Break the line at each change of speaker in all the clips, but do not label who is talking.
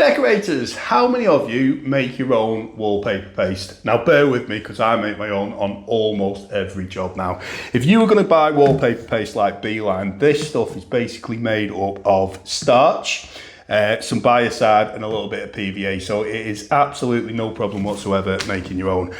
Decorators, how many of you make your own wallpaper paste? Now bear with me because I make my own on almost every job now. If you were going to buy wallpaper paste like Beeline, this stuff is basically made up of starch, some biocide and a little bit of PVA, so it is absolutely no problem whatsoever making your own.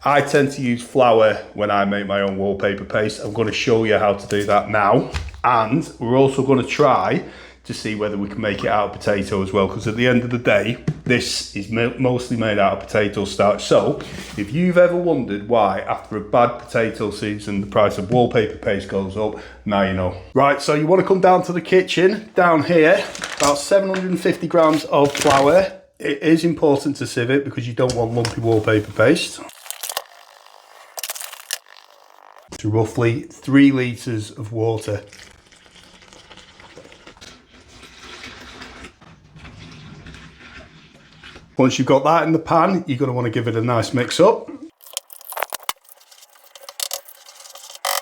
I tend to use flour when I make my own wallpaper paste. I'm going to show you how to do that now, and we're also going to try to see whether we can make it out of potato as well, because at the end of the day this is mostly made out of potato starch. So if you've ever wondered why after a bad potato season the price of wallpaper paste goes up, now you know. Right, so you want to come down to the kitchen. Down here, about 750 grams of flour. It is important to sieve it because you don't want lumpy wallpaper paste. To roughly 3 litres of water. Once you've got that in the pan, you're going to want to give it a nice mix up.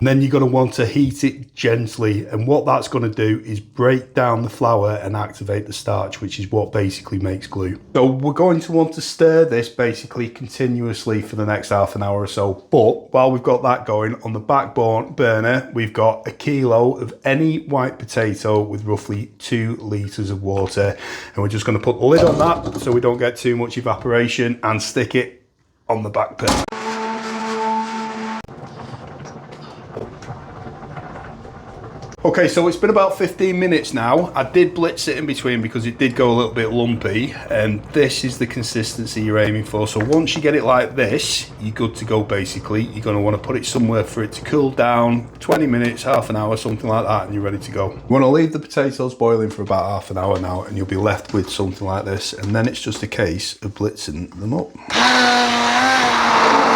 And then you're going to want to heat it gently. And what that's going to do is break down the flour and activate the starch, which is what basically makes glue. So we're going to want to stir this basically continuously for the next half an hour or so. But while we've got that going, on the back burner, we've got a kilo of any white potato with roughly 2 litres of water. And we're just going to put the lid on that so we don't get too much evaporation, and stick it on the back burner. Okay, so it's been about 15 minutes now. I did blitz it in between because it did go a little bit lumpy, and this is the consistency you're aiming for. So once you get it like this, you're good to go basically. You're going to want to put it somewhere for it to cool down, 20 minutes, half an hour, something like that, and you're ready to go. You want to leave the potatoes boiling for about half an hour now, and you'll be left with something like this, and then it's just a case of blitzing them up.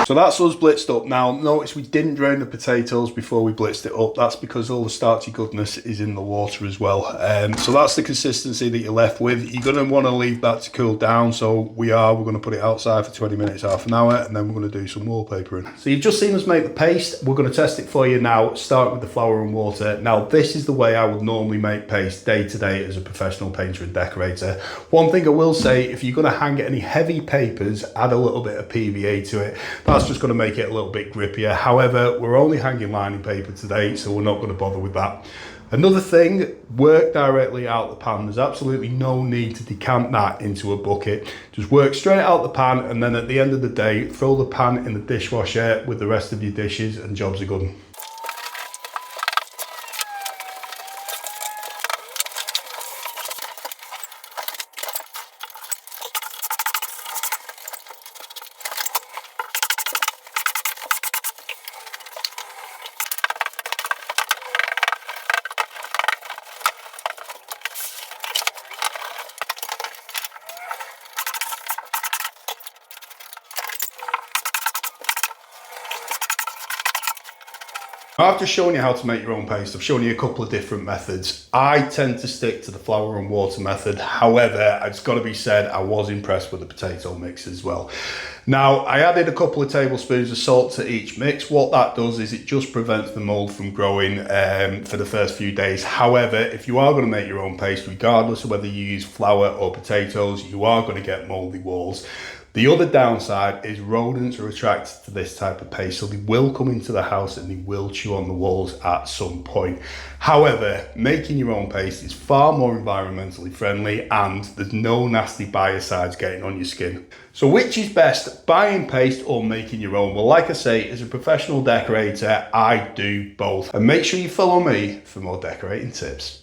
So that's us blitzed up. Now notice we didn't drain the potatoes before we blitzed it up. That's because all the starchy goodness is in the water as well. So that's the consistency that you're left with. You're going to want to leave that to cool down. So we're going to put it outside for 20 minutes, half an hour, and then we're going to do some wallpapering. So you've just seen us make the paste. We're going to test it for you now. Start with the flour and water. Now this is the way I would normally make paste day to day as a professional painter and decorator. One thing I will say, if you're going to hang any heavy papers, add a little bit of PVA to it. That's just going to make it a little bit grippier. However, we're only hanging lining paper today, so we're not going to bother with that. Another thing, work directly out the pan. There's absolutely no need to decant that into a bucket. Just work straight out the pan, and then at the end of the day, throw the pan in the dishwasher with the rest of your dishes, and jobs are good. I've just shown you how to make your own paste. I've shown you a couple of different methods. I tend to stick to the flour and water method. However, it's got to be said, I was impressed with the potato mix as well. Now, I added a couple of tablespoons of salt to each mix. What that does is it just prevents the mould from growing for the first few days. However, if you are going to make your own paste, regardless of whether you use flour or potatoes, you are going to get mouldy walls. The other downside is rodents are attracted to this type of paste, so they will come into the house and they will chew on the walls at some point. However, making your own paste is far more environmentally friendly, and there's no nasty biocides getting on your skin. So which is best, buying paste or making your own? Well, like I say, as a professional decorator, I do both. And make sure you follow me for more decorating tips.